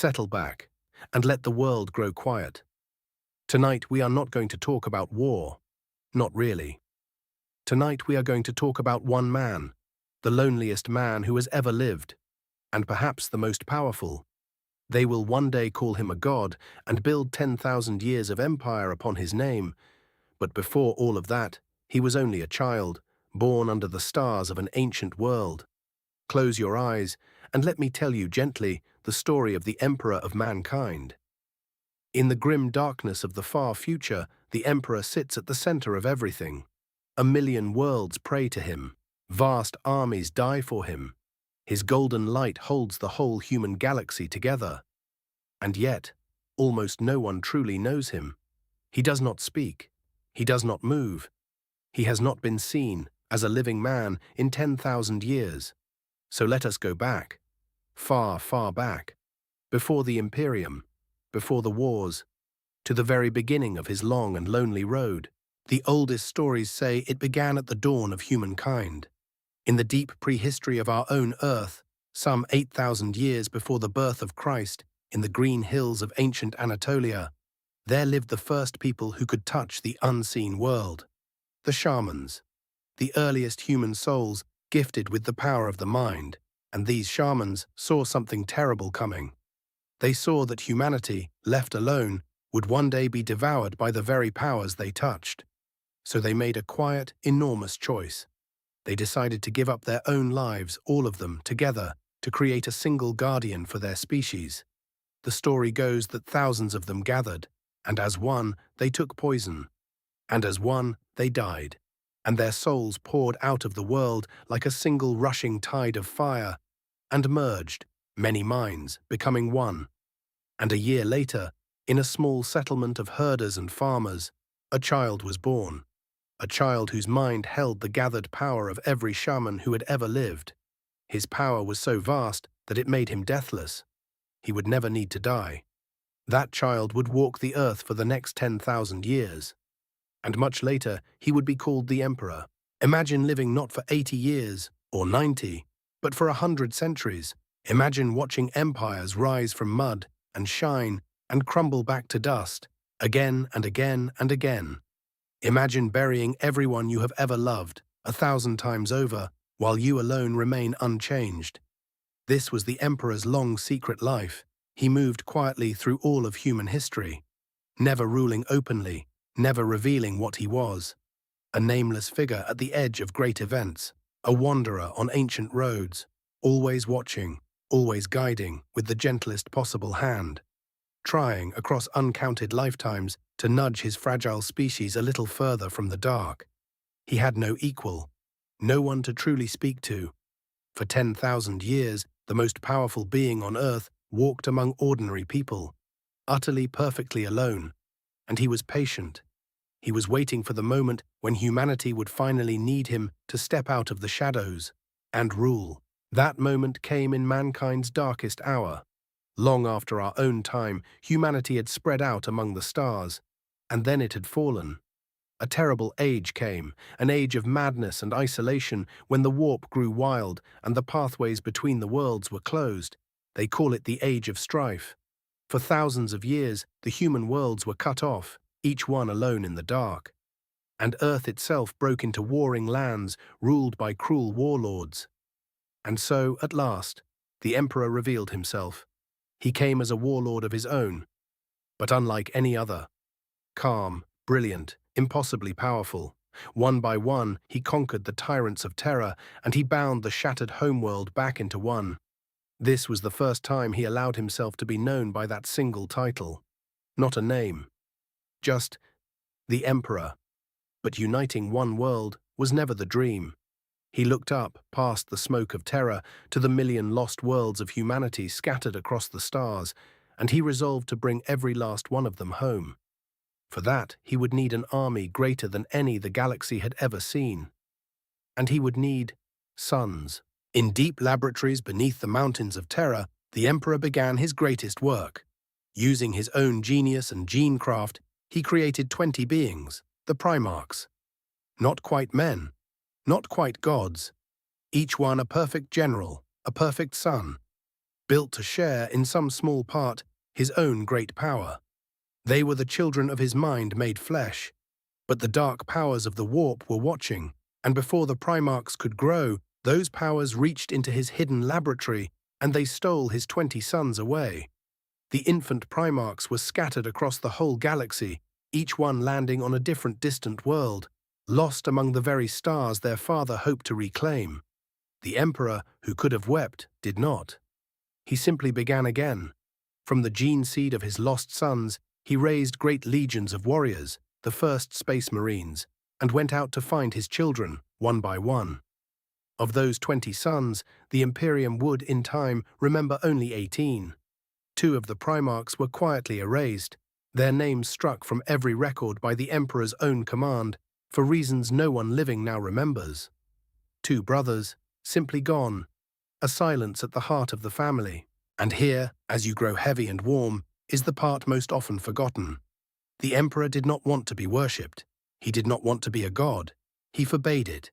settle back, and let the world grow quiet. Tonight we are not going to talk about war. Not really. Tonight we are going to talk about one man, the loneliest man who has ever lived, and perhaps the most powerful. They will one day call him a god and build 10,000 years of empire upon his name, but before all of that, he was only a child, born under the stars of an ancient world. Close your eyes, and let me tell you gently the story of the Emperor of mankind. In the grim darkness of the far future, the Emperor sits at the center of everything. 1,000,000 worlds pray to him. Vast armies die for him. His golden light holds the whole human galaxy together. And yet, almost no one truly knows him. He does not speak. He does not move. He has not been seen as a living man in 10,000 years. So let us go back, far, far back, before the Imperium, before the wars, to the very beginning of his long and lonely road. The oldest stories say it began at the dawn of humankind. In the deep prehistory of our own Earth, some 8,000 years before the birth of Christ, in the green hills of ancient Anatolia, there lived the first people who could touch the unseen world. The shamans, the earliest human souls gifted with the power of the mind, and these shamans saw something terrible coming. They saw that humanity, left alone, would one day be devoured by the very powers they touched. So they made a quiet, enormous choice. They decided to give up their own lives, all of them, together, to create a single guardian for their species. The story goes that thousands of them gathered, and as one, they took poison. And as one, they died. And their souls poured out of the world like a single rushing tide of fire, and merged, many minds, becoming one. And a year later, in a small settlement of herders and farmers, a child was born. A child whose mind held the gathered power of every shaman who had ever lived. His power was so vast that it made him deathless. He would never need to die. That child would walk the earth for the next 10,000 years. And much later, he would be called the Emperor. Imagine living not for 80 years, or 90, but for 100 centuries. Imagine watching empires rise from mud and shine and crumble back to dust, again and again and again. Imagine burying everyone you have ever loved, 1,000 times over, while you alone remain unchanged. This was the Emperor's long secret life. He moved quietly through all of human history, never ruling openly, never revealing what he was. A nameless figure at the edge of great events, a wanderer on ancient roads, always watching, always guiding with the gentlest possible hand, trying across uncounted lifetimes to nudge his fragile species a little further from the dark. He had no equal, no one to truly speak to. For 10,000 years, the most powerful being on earth walked among ordinary people, utterly perfectly alone, and he was patient. He was waiting for the moment when humanity would finally need him to step out of the shadows and rule. That moment came in mankind's darkest hour. Long after our own time, humanity had spread out among the stars, and then it had fallen. A terrible age came, an age of madness and isolation, when the warp grew wild and the pathways between the worlds were closed. They call it the Age of Strife. For thousands of years, the human worlds were cut off, each one alone in the dark. And Earth itself broke into warring lands ruled by cruel warlords. And so, at last, the Emperor revealed himself. He came as a warlord of his own, but unlike any other. Calm, brilliant, impossibly powerful. One by one, he conquered the tyrants of terror, and he bound the shattered homeworld back into one. This was the first time he allowed himself to be known by that single title. Not a name. Just the Emperor. But uniting one world was never the dream. He looked up, past the smoke of terror, to the 1,000,000 lost worlds of humanity scattered across the stars, and he resolved to bring every last one of them home. For that, he would need an army greater than any the galaxy had ever seen. And he would need sons. In deep laboratories beneath the mountains of terror, the Emperor began his greatest work. Using his own genius and genecraft, he created 20 beings, the Primarchs. Not quite men, not quite gods, each one a perfect general, a perfect son. built to share, in some small part, his own great power. They were the children of his mind made flesh, but the dark powers of the warp were watching, and before the Primarchs could grow, those powers reached into his hidden laboratory, and they stole his 20 sons away. The infant Primarchs were scattered across the whole galaxy, each one landing on a different distant world, lost among the very stars their father hoped to reclaim. The Emperor, who could have wept, did not. He simply began again. From the gene seed of his lost sons, he raised great legions of warriors, the first Space Marines, and went out to find his children, one by one. Of those 20 sons, the Imperium would, in time, remember only 18. 2 of the Primarchs were quietly erased, their names struck from every record by the Emperor's own command, for reasons no one living now remembers. 2 brothers, simply gone, a silence at the heart of the family. And here, as you grow heavy and warm, is the part most often forgotten. The Emperor did not want to be worshipped. He did not want to be a god. He forbade it.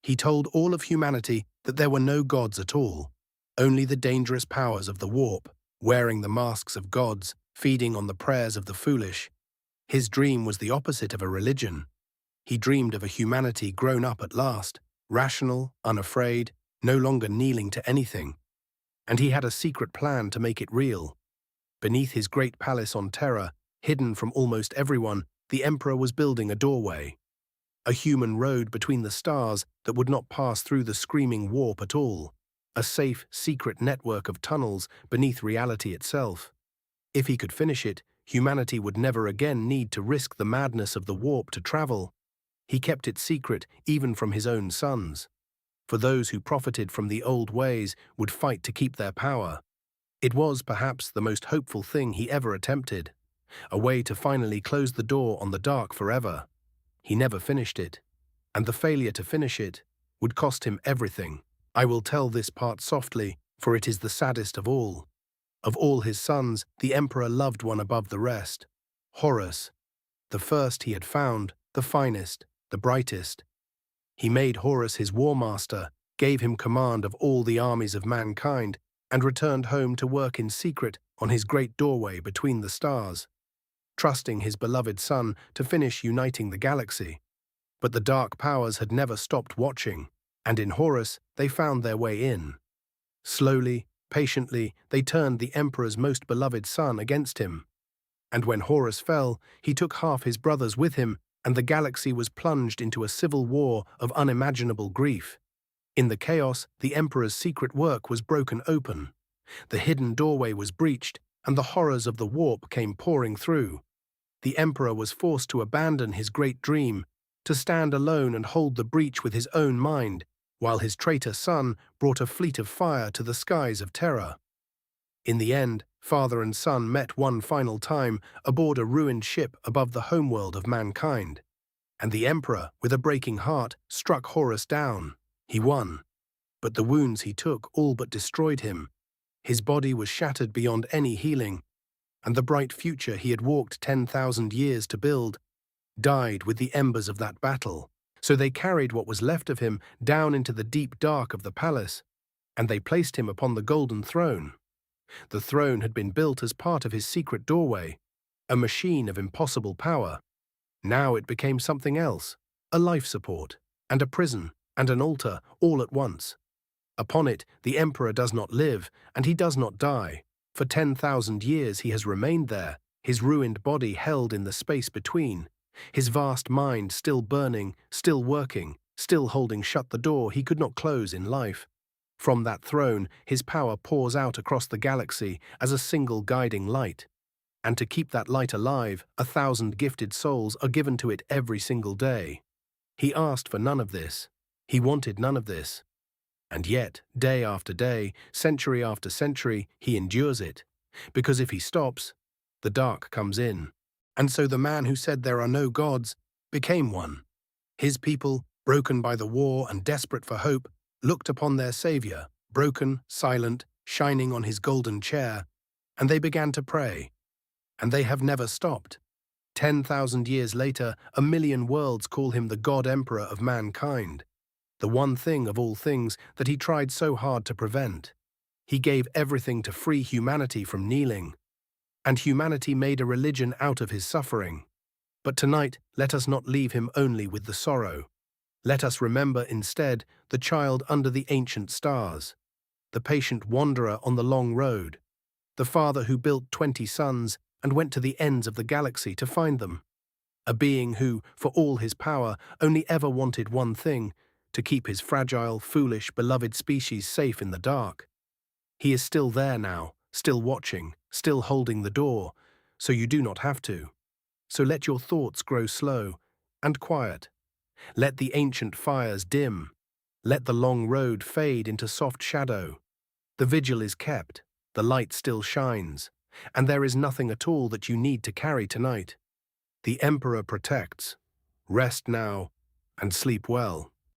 He told all of humanity that there were no gods at all, only the dangerous powers of the warp, wearing the masks of gods, feeding on the prayers of the foolish. His dream was the opposite of a religion. He dreamed of a humanity grown up at last, rational, unafraid, no longer kneeling to anything. And he had a secret plan to make it real. Beneath his great palace on Terra, hidden from almost everyone, the Emperor was building a doorway. A human road between the stars that would not pass through the screaming warp at all. A safe, secret network of tunnels beneath reality itself. If he could finish it, humanity would never again need to risk the madness of the warp to travel. He kept it secret even from his own sons. For those who profited from the old ways would fight to keep their power. It was perhaps the most hopeful thing he ever attempted, a way to finally close the door on the dark forever. He never finished it, and the failure to finish it would cost him everything. I will tell this part softly, for it is the saddest of all. Of all his sons, the Emperor loved one above the rest, Horus, the first he had found, the finest, the brightest. He made Horus his war master, gave him command of all the armies of mankind, and returned home to work in secret on his great doorway between the stars, trusting his beloved son to finish uniting the galaxy. But the dark powers had never stopped watching, and in Horus they found their way in. Slowly, patiently, they turned the Emperor's most beloved son against him. And when Horus fell, he took half his brothers with him, and the galaxy was plunged into a civil war of unimaginable grief. In the chaos, the Emperor's secret work was broken open. The hidden doorway was breached, and the horrors of the warp came pouring through. The Emperor was forced to abandon his great dream, to stand alone and hold the breach with his own mind, while his traitor son brought a fleet of fire to the skies of Terra. In the end, father and son met one final time aboard a ruined ship above the homeworld of mankind, and the Emperor, with a breaking heart, struck Horus down. He won, but the wounds he took all but destroyed him. His body was shattered beyond any healing, and the bright future he had walked 10,000 years to build died with the embers of that battle. So they carried what was left of him down into the deep dark of the palace, and they placed him upon the golden throne. The throne had been built as part of his secret doorway, a machine of impossible power. Now it became something else, a life support, and a prison, and an altar, all at once. Upon it, the Emperor does not live, and he does not die. For 10,000 years he has remained there, his ruined body held in the space between, his vast mind still burning, still working, still holding shut the door he could not close in life. From that throne, his power pours out across the galaxy as a single guiding light. And to keep that light alive, 1,000 gifted souls are given to it every single day. He asked for none of this. He wanted none of this. And yet, day after day, century after century, he endures it. Because if he stops, the dark comes in. And so the man who said there are no gods became one. His people, broken by the war and desperate for hope, looked upon their savior, broken, silent, shining on his golden chair, and they began to pray. And they have never stopped. 10,000 years later, 1,000,000 worlds call him the God Emperor of mankind, the one thing of all things that he tried so hard to prevent. He gave everything to free humanity from kneeling, and humanity made a religion out of his suffering. But tonight, let us not leave him only with the sorrow. Let us remember instead the child under the ancient stars, the patient wanderer on the long road, the father who built 20 suns and went to the ends of the galaxy to find them, a being who, for all his power, only ever wanted one thing: to keep his fragile, foolish, beloved species safe in the dark. He is still there now, still watching, still holding the door, so you do not have to. So let your thoughts grow slow and quiet. Let the ancient fires dim. Let the long road fade into soft shadow. The vigil is kept, the light still shines, and there is nothing at all that you need to carry tonight. The Emperor protects. Rest now and sleep well.